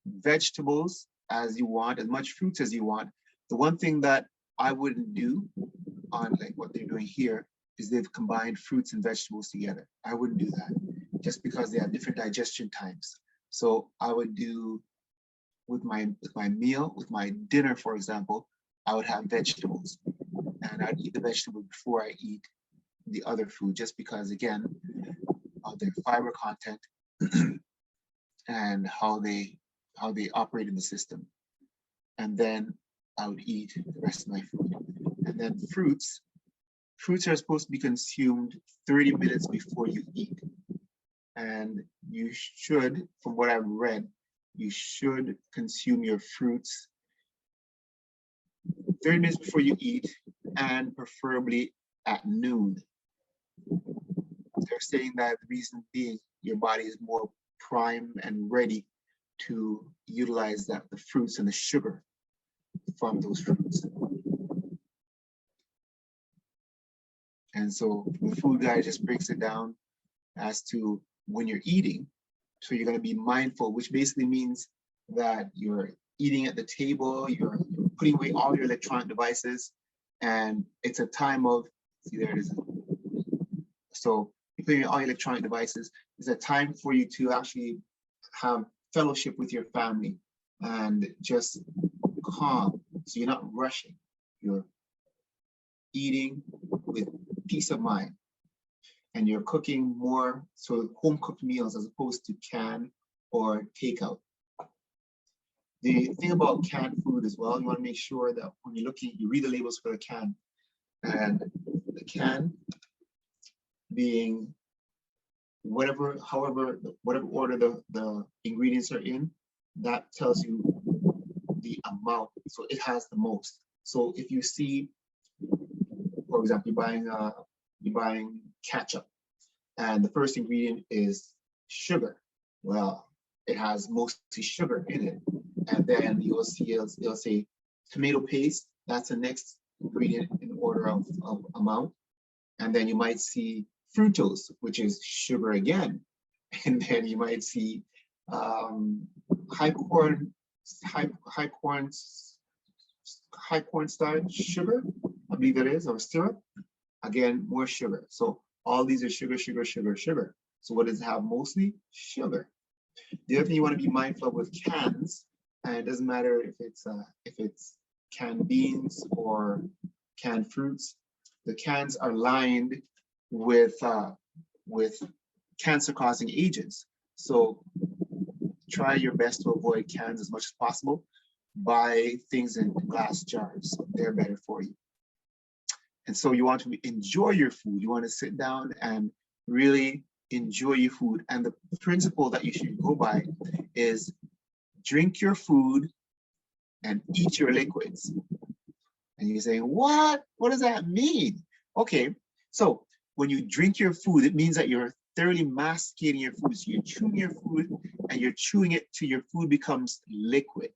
[SPEAKER 2] vegetables as you want, as much fruits as you want. The one thing that I wouldn't do on like what they're doing here is they've combined fruits and vegetables together. I wouldn't do that just because they have different digestion times. So I would do with my meal, with my dinner, for example, I would have vegetables, and I'd eat the vegetable before I eat the other food, just because, again, of their fiber content and how they operate in the system. And then I would eat the rest of my food. And then fruits are supposed to be consumed 30 minutes before you eat. And you should, from what I've read, you should consume your fruits 30 minutes before you eat, and preferably at noon. They're saying that the reason being your body is more primed and ready to utilize the fruits and the sugar from those fruits. And so the food guide just breaks it down as to when you're eating. So you're going to be mindful, which basically means that you're eating at the table, you're putting away all your electronic devices, and it's a time of, see, there it is. So you're putting away all your electronic devices. It's a time for you to actually have fellowship with your family and just calm. So you're not rushing. You're eating with peace of mind. And you're cooking more, so home cooked meals as opposed to canned or takeout. The thing about canned food as well, you want to make sure that when you're looking, you read the labels for the can. And the can being whatever order the ingredients are in, that tells you the amount. So it has the most. So if you see, for example, you're buying ketchup, and the first ingredient is sugar. Well, it has mostly sugar in it. And then you'll see it'll say tomato paste. That's the next ingredient in order of amount. And then you might see fructose, which is sugar again. And then you might see high corn starch sugar, I believe that is, or syrup. Again, more sugar. So all these are sugar, sugar, sugar, sugar. So what does it have mostly? Sugar. The other thing you want to be mindful of with cans, and it doesn't matter if it's canned beans or canned fruits, the cans are lined with cancer-causing agents. So try your best to avoid cans as much as possible. Buy things in glass jars. They're better for you. And so you want to enjoy your food. You want to sit down and really enjoy your food. And the principle that you should go by is drink your food and eat your liquids. And you're saying, what? What does that mean? Okay, so when you drink your food, it means that you're thoroughly masticating your food. So you're chewing your food and you're chewing it till your food becomes liquid.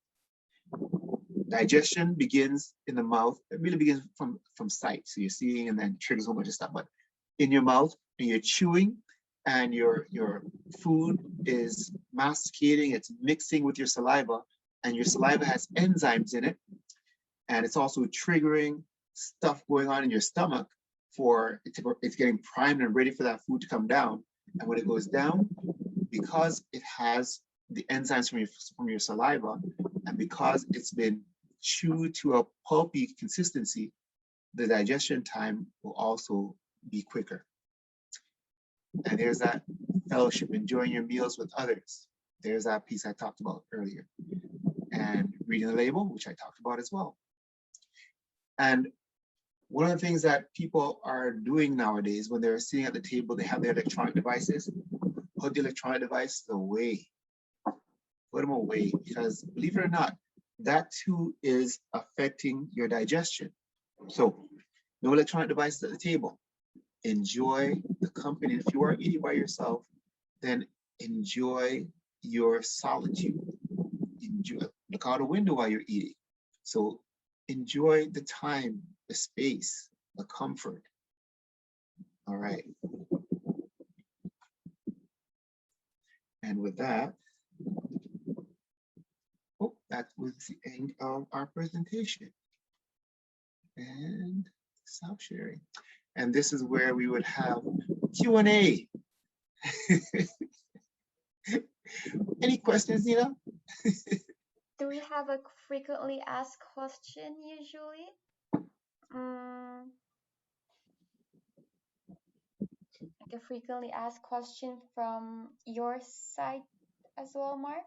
[SPEAKER 2] Digestion begins in the mouth. It really begins from sight. So you're seeing and then triggers a whole bunch of stuff. But in your mouth, and you're chewing, and your food is masticating, it's mixing with your saliva, and your saliva has enzymes in it, and it's also triggering stuff going on in your stomach for it's getting primed and ready for that food to come down. And when it goes down, because it has the enzymes from your saliva, and because it's been chewed to a pulpy consistency, the digestion time will also be quicker. And there's that fellowship, enjoying your meals with others. There's that piece I talked about earlier. And reading the label, which I talked about as well. And one of the things that people are doing nowadays when they're sitting at the table, they have their electronic devices. Put the electronic devices away. Put them away, because believe it or not, that too is affecting your digestion. So no electronic devices at the table. Enjoy the company. If you are eating by yourself, then enjoy your solitude. Look out a window while you're eating. So enjoy the time, the space, the comfort. All right. And with that, that was the end of our presentation. And stop sharing. And this is where we would have Q&A. Any questions, Nina?
[SPEAKER 1] Do we have a frequently asked question usually? Like a frequently asked question from your side as well, Mark?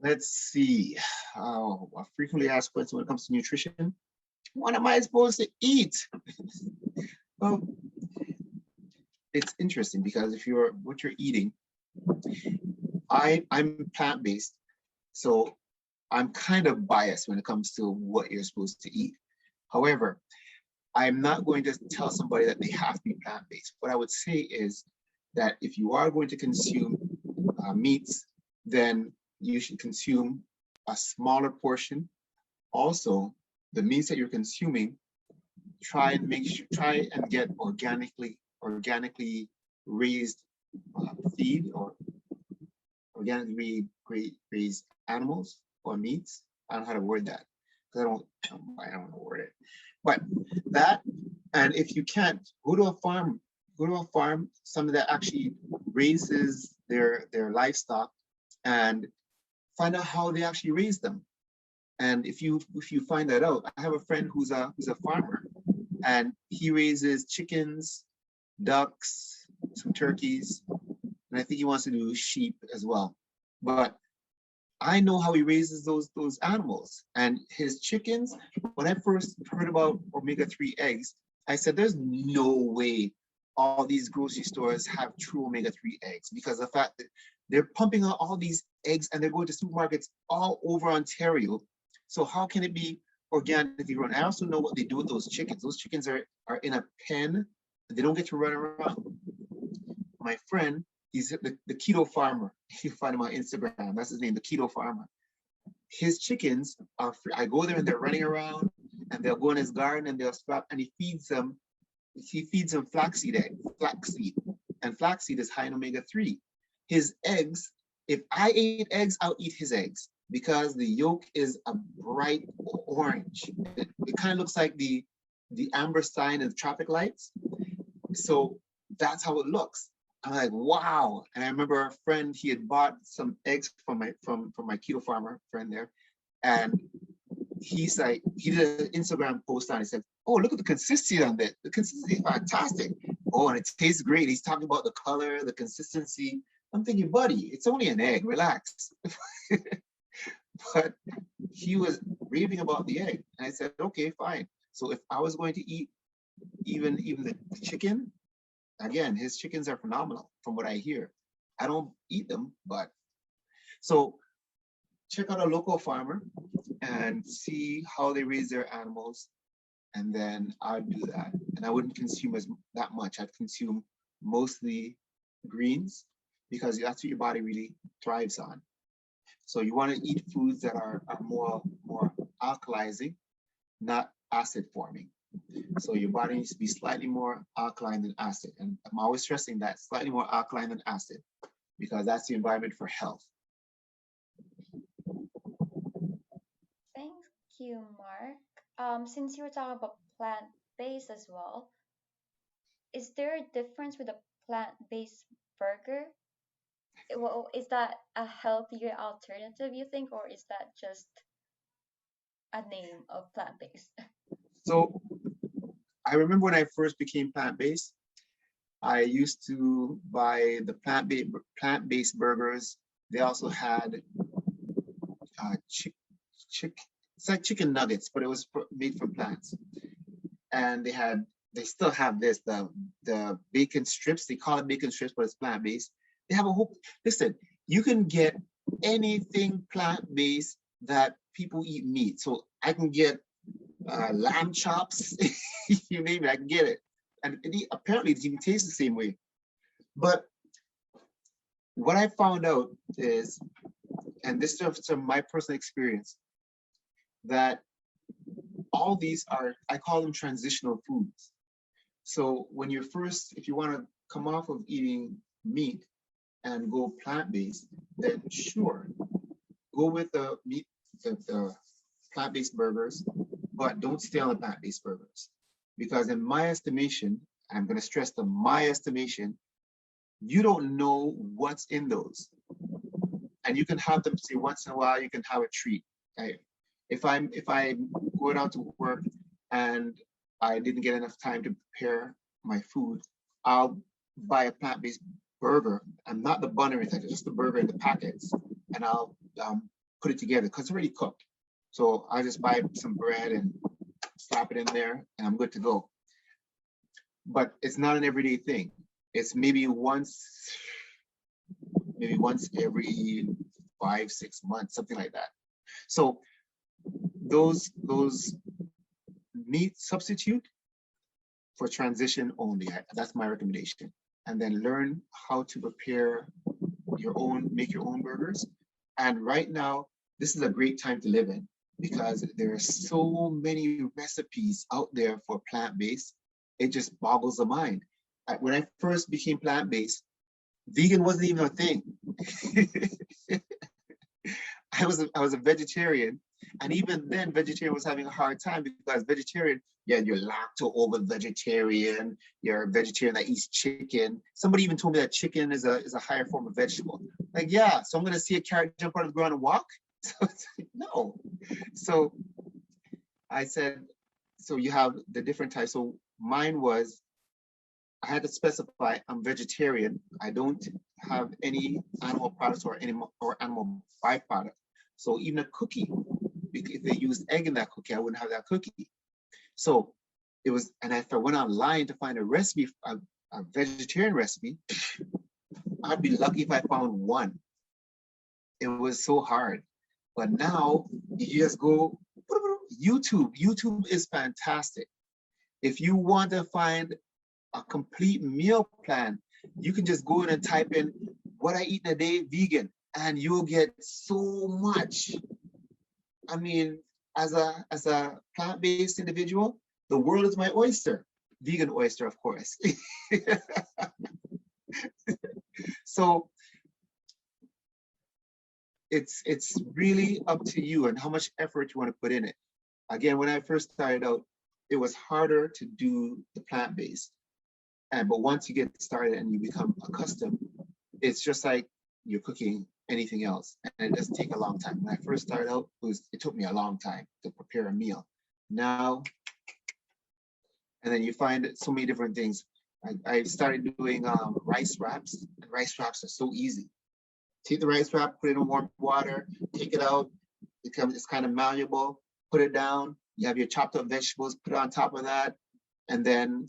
[SPEAKER 2] Let's see. Oh, a frequently asked question when it comes to nutrition. What am I supposed to eat? Well, it's interesting because if you're what you're eating, I'm plant-based, so I'm kind of biased when it comes to what you're supposed to eat. However, I'm not going to tell somebody that they have to be plant-based. What I would say is that if you are going to consume meats, then you should consume a smaller portion. Also, the meats that you're consuming, try and get organically raised feed or organically raised animals or meats. I don't know how to word that because I don't know how to word it. But that, and if you can't, go to a farm, something that actually raises their livestock, and find out how they actually raise them. And if you find that out, I have a friend who's a farmer, and he raises chickens, ducks, some turkeys, and I think he wants to do sheep as well. But I know how he raises those animals. And his chickens, when I first heard about omega-3 eggs, I said, there's no way all these grocery stores have true omega-3 eggs, because the fact that they're pumping out all these eggs and they're going to supermarkets all over Ontario. So how can it be organically grown? I also know what they do with those chickens. Those chickens are in a pen. They don't get to run around. My friend, he's the keto farmer. You find him on Instagram. That's his name, the keto farmer. His chickens are free. I go there and they're running around, and they'll go in his garden and they'll scrap, and he feeds them flaxseed, and flaxseed is high in omega-3. His eggs, if I ate eggs, I'll eat his eggs, because the yolk is a bright orange. It kind of looks like the amber sign of traffic lights. So that's how it looks. I'm like, wow. And I remember a friend, he had bought some eggs from my keto farmer friend there. And he's like, he did an Instagram post on it. He said, oh, look at the consistency on that. The consistency is fantastic. Oh, and it tastes great. He's talking about the color, the consistency. I'm thinking, buddy, it's only an egg, relax. But he was raving about the egg. And I said, okay, fine. So if I was going to eat even the chicken, again, his chickens are phenomenal from what I hear. I don't eat them, but so check out a local farmer and see how they raise their animals. And then I'd do that. And I wouldn't consume that much. I'd consume mostly greens, because that's what your body really thrives on. So you want to eat foods that are more alkalizing, not acid forming. So your body needs to be slightly more alkaline than acid. And I'm always stressing that, slightly more alkaline than acid, because that's the environment for health.
[SPEAKER 1] you, Mark. Since you were talking about plant-based as well, is there a difference with a plant-based burger? Well, is that a healthier alternative, you think, or is that just a name of plant-based?
[SPEAKER 2] So I remember when I first became plant-based, I used to buy the plant-based burgers. They also had chick, it's like chicken nuggets, but it was made from plants. And they still have this, the bacon strips. They call it bacon strips, but it's plant-based. They have a whole, listen, you can get anything plant-based that people eat meat. So I can get lamb chops, you name it, I can get it. And apparently it even tastes the same way. But what I found out is, and this is from my personal experience, that all these are, I call them transitional foods. So when you're first, if you want to come off of eating meat and go plant-based, then sure, go with the meat, the plant-based burgers, but don't stay on the plant-based burgers. Because in my estimation, I'm going to stress the my estimation, you don't know what's in those. And you can have them, say, once in a while, you can have a treat. Right? If I'm going out to work and I didn't get enough time to prepare my food, I'll buy a plant-based burger, and not the bun or anything, just the burger in the packets, and I'll put it together because it's already cooked. So I just buy some bread and slap it in there, and I'm good to go. But it's not an everyday thing. It's maybe once every 5-6 months, something like that. So those meat substitute for transition only. That's my recommendation. And then learn how to prepare make your own burgers. And right now, this is a great time to live in because there are so many recipes out there for plant-based. It just boggles the mind. When I first became plant-based, vegan wasn't even a thing. I was a vegetarian, and even then, vegetarian was having a hard time because vegetarian, yeah, you're lacto-ovo vegetarian, you're a vegetarian that eats chicken. Somebody even told me that chicken is a higher form of vegetable. Like, yeah, so I'm gonna see a carrot jump out of the ground and walk? So it's like, no. So I said, so you have the different types. So mine was, I had to specify I'm vegetarian. I don't have any animal products or animal byproduct. So even a cookie, if they used egg in that cookie, I wouldn't have that cookie. So it was, and if I went online to find a recipe, a vegetarian recipe, I'd be lucky if I found one. It was so hard. But now you just go YouTube. YouTube is fantastic. If you want to find a complete meal plan, you can just go in and type in what I eat in a day vegan, and you'll get so much. I mean, as a plant-based individual, the world is my oyster. Vegan oyster, of course. So it's really up to you and how much effort you want to put in it. Again, when I first started out, it was harder to do the plant-based. But once you get started and you become accustomed, it's just like you're cooking anything else, and it doesn't take a long time. When I first started out, it took me a long time to prepare a meal. Now, and then you find so many different things. I started doing rice wraps, and rice wraps are so easy. Take the rice wrap, put it in warm water, take it out, it's kind of malleable, put it down, you have your chopped up vegetables, put it on top of that, and then,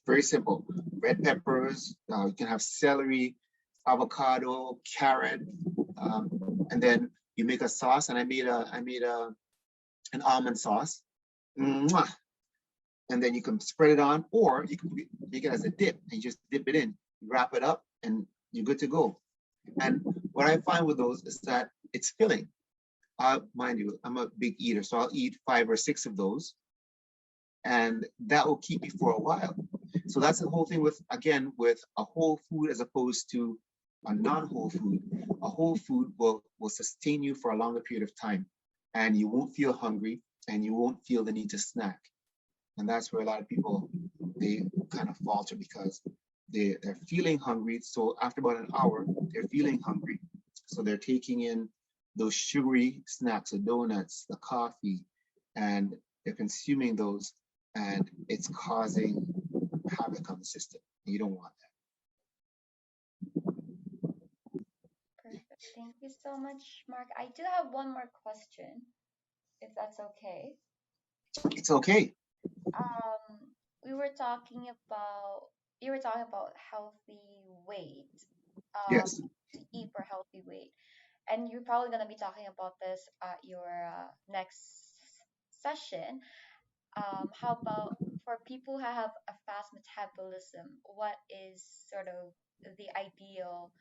[SPEAKER 2] very simple, red peppers, you can have celery, avocado, carrot, and then you make a sauce, and I made an almond sauce. Mwah! And then you can spread it on, or you can make it as a dip, and you just dip it in, wrap it up, and you're good to go. And what I find with those is that it's filling. Mind you, I'm a big eater, so I'll eat 5 or 6 of those, and that will keep me for a while. So that's the whole thing with a whole food as opposed to a non-whole food. A whole food will sustain you for a longer period of time. and you won't feel hungry and you won't feel the need to snack. And that's where a lot of people, they kind of falter because they're feeling hungry. So after about an hour, they're feeling hungry. So they're taking in those sugary snacks, the donuts, the coffee, and they're consuming those, and it's causing havoc on the system. You don't want that.
[SPEAKER 1] Perfect. Thank you so much, Mark. I do have one more question, if that's okay.
[SPEAKER 2] It's okay.
[SPEAKER 1] Um, we were talking about you were talking about healthy weight,
[SPEAKER 2] Yes.
[SPEAKER 1] to eat for healthy weight, and you're probably gonna be talking about this at your next session. How about for people who have a fast metabolism? What is sort of the ideal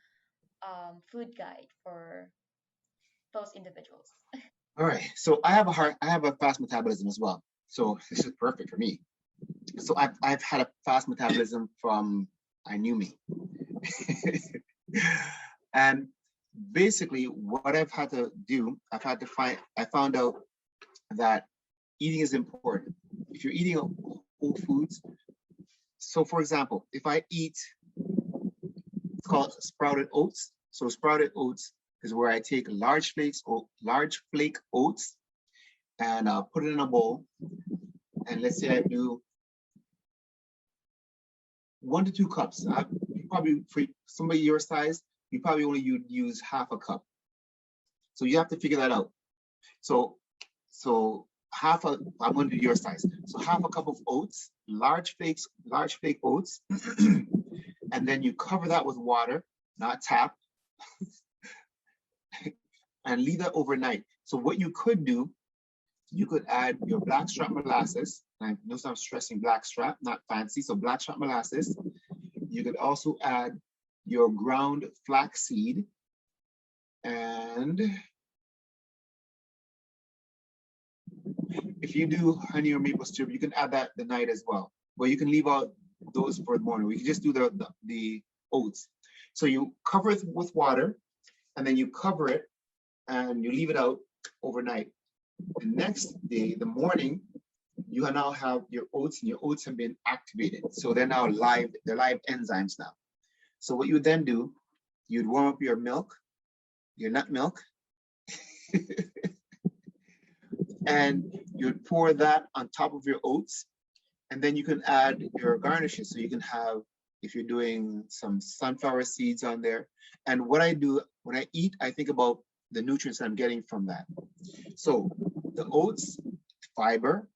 [SPEAKER 1] food guide for those individuals?
[SPEAKER 2] All right. So I have a fast metabolism as well. So this is perfect for me. So I've had a fast metabolism from I knew me. And basically what I've had to do, I found out that eating is important. If you're eating whole foods, so for example, if I eat, it's called sprouted oats. So sprouted oats is where I take large flake oats and put it in a bowl. And let's say I do 1 to 2 cups. Probably for somebody your size, you probably only use half a cup. So you have to figure that out. So I'm going to do your size. So half a cup of oats, large flake oats, and then you cover that with water, not tap, and leave that overnight. So what you could do, you could add your blackstrap molasses. I notice I'm stressing blackstrap, not fancy. So blackstrap molasses. You could also add your ground flaxseed, and if you do honey or maple syrup, you can add that the night as well. But you can leave out those for the morning. We can just do the oats. So you cover it with water, and then you cover it and you leave it out overnight. The next day, the morning, you now have your oats, and your oats have been activated. So they're now live, they're live enzymes now. So what you would then do, you'd warm up your milk, your nut milk, and you'd pour that on top of your oats, and then you can add your garnishes. So you can have, if you're doing some sunflower seeds on there. And what I do when I eat, I think about the nutrients I'm getting from that. So the oats, fiber,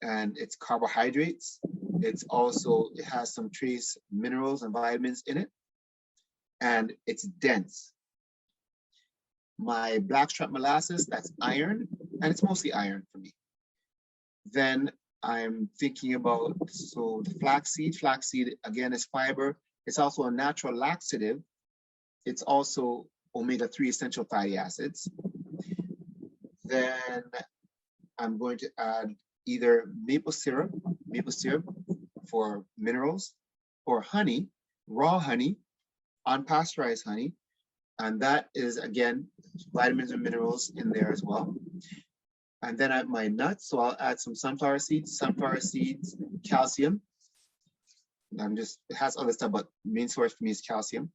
[SPEAKER 2] and it's carbohydrates. It has some trace minerals and vitamins in it, and it's dense. My blackstrap molasses, that's iron, and it's mostly iron for me. Then I'm thinking about, so the flaxseed again is fiber. It's also a natural laxative. It's also omega-3 essential fatty acids. Then I'm going to add either maple syrup for minerals, or honey, raw honey, unpasteurized honey. And that is, again, vitamins and minerals in there as well. And then I have my nuts, so I'll add some sunflower seeds, calcium. It has other stuff, but main source for me is calcium.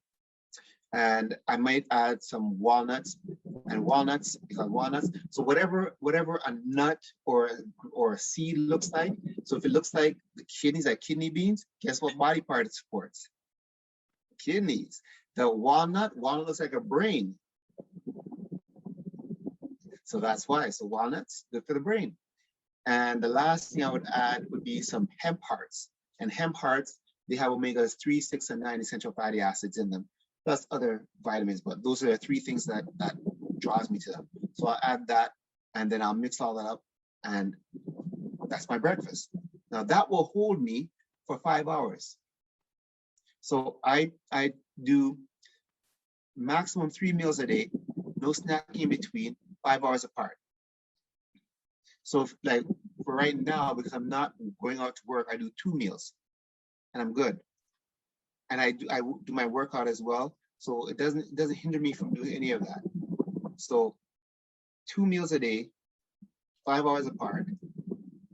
[SPEAKER 2] And I might add some walnuts, so whatever a nut or a seed looks like. So if it looks like the kidneys, like kidney beans, guess what body part it supports? Kidneys. The walnut looks like a brain. So that's why. So walnuts, good for the brain. And the last thing I would add would be some hemp hearts. And hemp hearts, they have omegas 3, 6, and 9 essential fatty acids in them, plus other vitamins. But those are the 3 things that draws me to them. So I'll add that, and then I'll mix all that up, and that's my breakfast. Now that will hold me for 5 hours. So I do maximum 3 meals a day, no snacking in between, 5 hours apart. So if, like for right now, because I'm not going out to work, I do 2 meals, and I'm good. And I do my workout as well, so it doesn't hinder me from doing any of that. So 2 meals a day, 5 hours apart.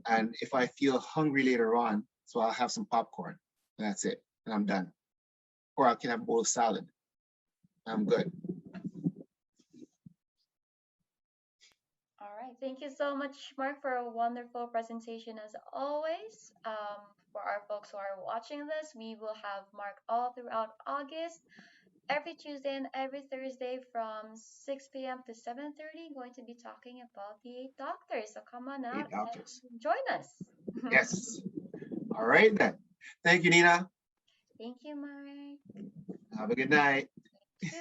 [SPEAKER 2] And if I feel hungry later on, so I'll have some popcorn. And that's it. And I'm done. Or I can have a bowl of salad. I'm good.
[SPEAKER 1] All right. Thank you so much, Mark, for a wonderful presentation as always. For our folks who are watching this, we will have Mark all throughout August, every Tuesday and every Thursday from 6 p.m. to 7:30. Going to be talking about the eight doctors. So come on out
[SPEAKER 2] 8 doctors.
[SPEAKER 1] and join us.
[SPEAKER 2] Yes. All right then. Thank you, Nina.
[SPEAKER 1] Thank you, Mark.
[SPEAKER 2] Have a good night.
[SPEAKER 1] You too.